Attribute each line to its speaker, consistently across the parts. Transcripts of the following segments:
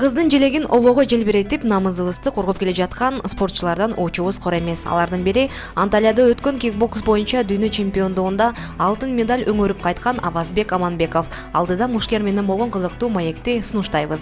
Speaker 1: Кыргыздын желегин обого желбиретип, намызыбызды коргоп келе жаткан спортчулардан очубуз кор эмес. Алардын бири Анталияда өткөн кикбокс боюнча дүйнө чемпиондугунда алтын медаль өңөрүп кайткан Авазбек Аманбеков. Алдыда мушкер менен болгон кызыктуу маекти сунуштайбыз.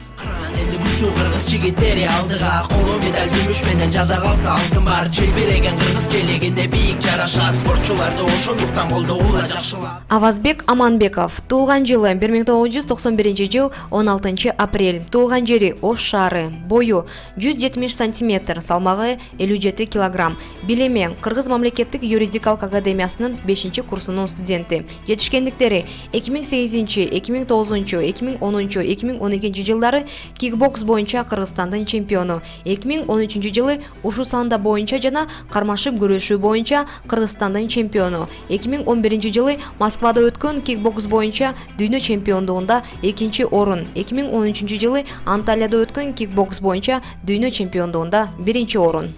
Speaker 2: Şu kırgız çigitleri aldığa Kolu medal gümüş menen jada kalsa altın var Çelbiregen kırgız çelegine büyük jaraşar Sportçularda oşunduktan oldu ula jakşılar.
Speaker 1: Авазбек Аманбеков туулган жылы 1991 жыл 16 апрель. Туулган жери Ош шаары. Бою 170 сантиметр, салмагы 57 килограмм. Билими Кыргыз мамлекеттик юридикалык академиясынын 5-курсунун студенти. Жетишкендиктери 2008, 2009, 2010, 2012 жылдары кикбокс боюнча Кыргызстандын чемпиону. 2013 жылы ушу санда боюнча жана кармашып күрөшүү боюнча Кыргызстандын чемпиону. 2011 жылы Москвада өткөн кикбокс боюнча дүйнө чемпиондугунда 2 орун. 2013 жылы Анталияда өткөн кикбокс боюнча дүйнө чемпиондугунда 1 орун.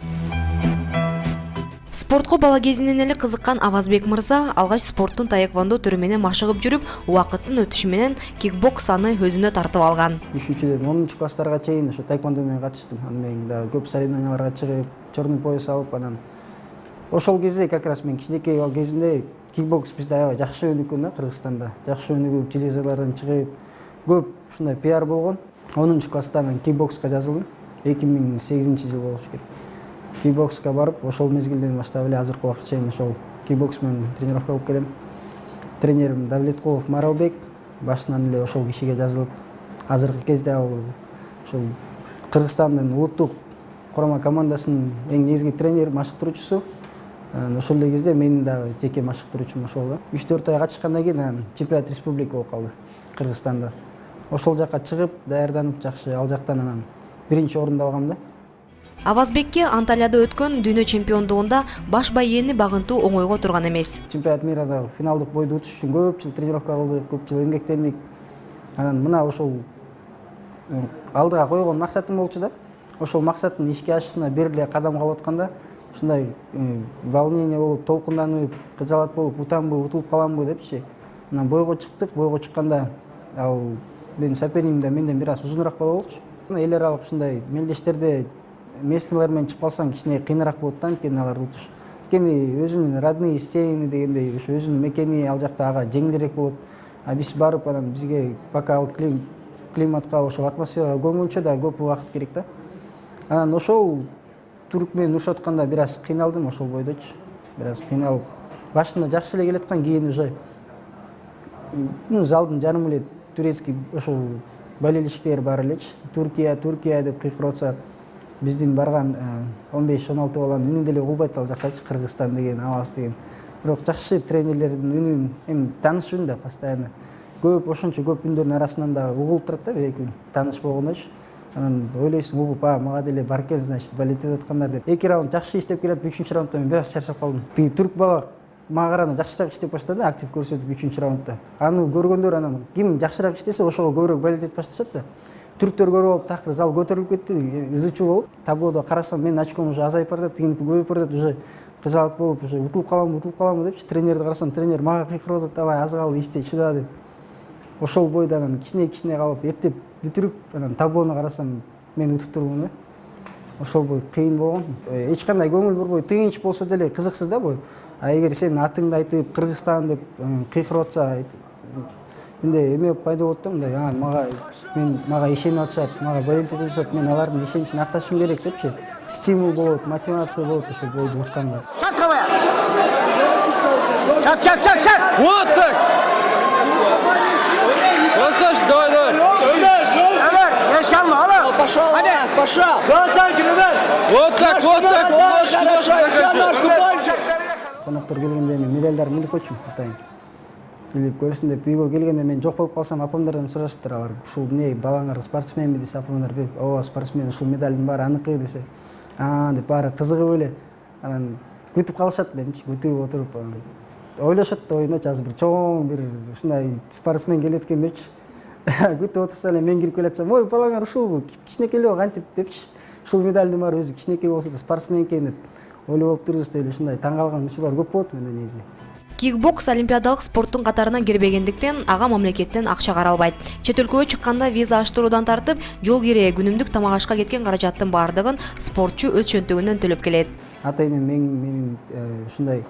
Speaker 1: Спортко бала кезинен эле кызыккан Авазбек мырза алгач спорттун таэквондо түрү менен машыгып жүрүп, убакыттын өтүшү менен кикбокс аны өзүнө тартып алган.
Speaker 3: 3-10 класстарга чейин ошо таэквондо менен катыштым. Анан мен да көп соревнованияларга чыгып, черный пояс алып, анан ошол кезде как раз мен кичинекей кезимде кикбокс бизде аябай жакшы өнүккөн да Кыргызстанда. Жакшы өнүгүп, телевизорлордон чыгып, көп ушундай пиар болгон. 10 класста анан кикбокска жазылдым. 2008 жыл болуш керек. Кикбокска барып, ошол мезгилден баштап эле азыркы убакытка чейин ошол кикбокс менен тренировка кылып келем. Тренерим Давлеткулов Маралбек башынан эле ошол кишиге жазылып, азыркы кезде ал ошол Кыргызстандын улуттук курама командасынын эң негизги тренер, машыктыруучусу. Ошол эле кезде менин дагы жеке машыктыруучум ошол да. 3-4 ай катышкандан кийин чемпионат республика болуп калды Кыргызстанда. Ошол жакка чыгып, даярданып жакшы, ал жактан анан 1-орунду алгам да.
Speaker 1: Авазбекке Анталияда өткөн дүйнө чемпиондугунда баш баени багынтуу оңойго турган эмес.
Speaker 3: Чемпионат мирда финалдык бойду утуш үчүн көп жыл тренировка кылдык, көп жыл эмгектендик. Анан мына ошол алдыга койгон максатым болчу да. Ошол максаттын ишке ашышына бир эле кадам калып атканда, ушундай волнение болуп, толкунданып, кыжалат болуп, утамбы, утулуп каламбы депчи. Анан бойго чыктык, бойго чыкканда ал менин сопернигим да менден бир аз узунураак бала болчу. Эл аралык ушундай мелдештерде местилер менен чыгып калсаң кичине кыйыныраак болот да, анткени аларды утуш. Анткени өзүнүн родные стени дегендей, ошо өзүнүн мекени ал жакта ага жеңилирээк болот. А биз барып анан бизге пока ал климатка, ошол атмосферага көңгөнчө да көп убакыт керек да. Анан ошол түрк менен урушуп атканда бир аз кыйналдым ошол бойдочу. Бир аз кыйналып, башында жакшы эле келаткан, кийин уже залдын жарымы эле турецкий ошол болельщиктер бар элечи. Туркия деп кыйкырып атса, биздин барган 15-16 баланын үнүн деле угулбайт ал жактачы, Кыргызстан деген, Аваз деген. Бирок жакшы тренерлердин үнүн эми тааныш үн да постоянно. Көп ошончо көп үндөрдүн арасынан да угулуп турат да, бир эки үн тааныш болгондочу. Анан ойлойсуң, угуп, мага деле бар экен, значит, балет этип аткандар деп. 2 раунд жакшы иштеп келет, 3-чү раундда мен бир аз чарчап калдым. Тиги түрк бала мага караганда жакшыраак иштеп баштады, актив көрсөтүп 3-чү раундда. Аны көргөндөр анан ким жакшыраак иштесе, ошого көбүрөөк балет этип башташат да. Түрктөр көрүп алып, такыр зал көтөрүлүп кетти, ызычуу болуп, таблодо карасам мен очком уже азайып бардат, тигиники көбөйүп бардат, уже кыжалат болуп, уже утулуп каламбы депчи, тренерди карасам, тренер мага кыйкырып атат, давай аз калды, иште, чыда деп. Ошол бойда анан кичине калып, эптеп бүтүрүп, анан таблону карасам, мен утуп турмун да. Ошол бой кыйын болгон. Эч кандай көңүл бурбой, тынч болсо деле кызыксыз да бой. А эгер сен атыңды айтып, Кыргызстан деп кыйкырып атса, энди эме пайда болот да, мындай, мага ишенип атышат, мага балет этип атышат, мен алардын ишеничин акташым керек депчи, стимул болот, мотивация болот ошол бойду утканга.
Speaker 4: Чат! Вот так! Красавчик, давай!
Speaker 5: Пошел!
Speaker 4: Вот так!
Speaker 5: Ножку больше!
Speaker 3: Коноктор келгенде мен медальдарын илип койчумун, атайын. Илип көрсүн деп, үйгө келгенде мен жок болуп калсам, апамдардан сурашыптыр, алар ушул эмне балаңар спортсменби десе, апамдар берип, ооба спортсмен, ушул медалдын баары аныкы десе, деп баары кызыгып эле анан күтүп калышат, менчи күтүп отуруп ойлошот да оюндачы, азыр бир чоң бир ушундай спортсмен келет экен депчи. Күтүп отурса эле мен кирип келатсам, ой балаңар ушулбу, кичинекей эле кантип депчи. Ушул медалдын баары өзү кичинекей болсо да спортсмен экен деп ойлоп туруп эле ушундай таң калган учурлар көп болот менде негизи.
Speaker 1: Кикбокс олимпиадалык спорттун катарына кирбегендиктен ага мамлекеттен акча каралбайт. Чет өлкөгө чыкканда виза аштыруудан тартып, жол кирээ күнүмдүк тамак ашка кеткен каражаттын баардыгын спортчу өз чөнтөгүнөн төлөп келет.
Speaker 3: Ата энем менин ушундай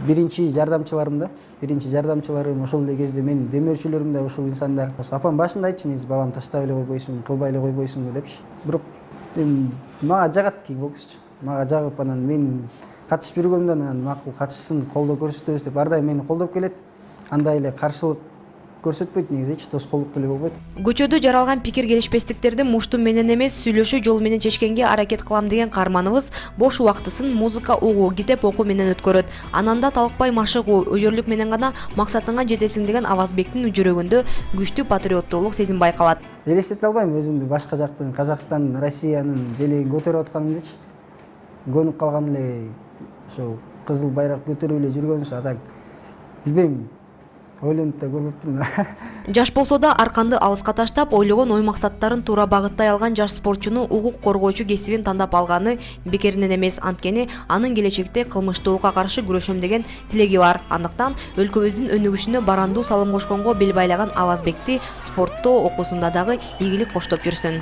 Speaker 3: биринчи жардамчыларым ошол эле кезде менин демөөрчүлөрүм да ушул инсандар. Апам башында айтчы, негизи балам таштап эле койбойсуң, кылбай эле койбойсуңбу депчи. Бирок мага жагат кикбоксчу. Мага жагып, анан мен катышып жүргөндөн анан макул катышсын, колдоо көрсөтөбүз деп ар дайым мени колдоп келет. Андай эле каршылык көрсөтпөйт, негизи эч тоскоолдук деле болбойт.
Speaker 1: Көчөдө жаралган пикир келишпестиктерди мушту менен эмес, сүйлөшүү жолу менен чечкенге аракет кылам деген каарманыбыз бош убактысын музыка угуу, китеп окуу менен өткөрөт. Ананда талыкпай машыгуу, өжөрлүк менен гана максатыңа жетесиң деген Авазбектин жүрөгүндө күчтүү патриоттуулук сезим байкалат.
Speaker 3: Элестете албайм өзүмдү башка жактын, Казакстан, Россиянын желегин көтөрүп атканымдычы. Көнүп калган эле ошо кызыл байрак көтөрүп эле жүргөнбүз. А так билбейм, ойлонуп да көрбөптүрмүн.
Speaker 1: Жаш болсо да арканды алыска таштап, ойлогон ой максаттарын туура багыттай алган жаш спортчуну укук коргоочу кесибин тандап алганы бекеринен эмес, анткени анын келечекте кылмыштуулукка каршы күрөшөм деген тилеги бар. Андыктан өлкөбүздүн өнүгүшүнө барандуу салым кошконго бел байлаган Авазбекти спортто, окуусунда дагы ийгилик коштоп жүрсүн.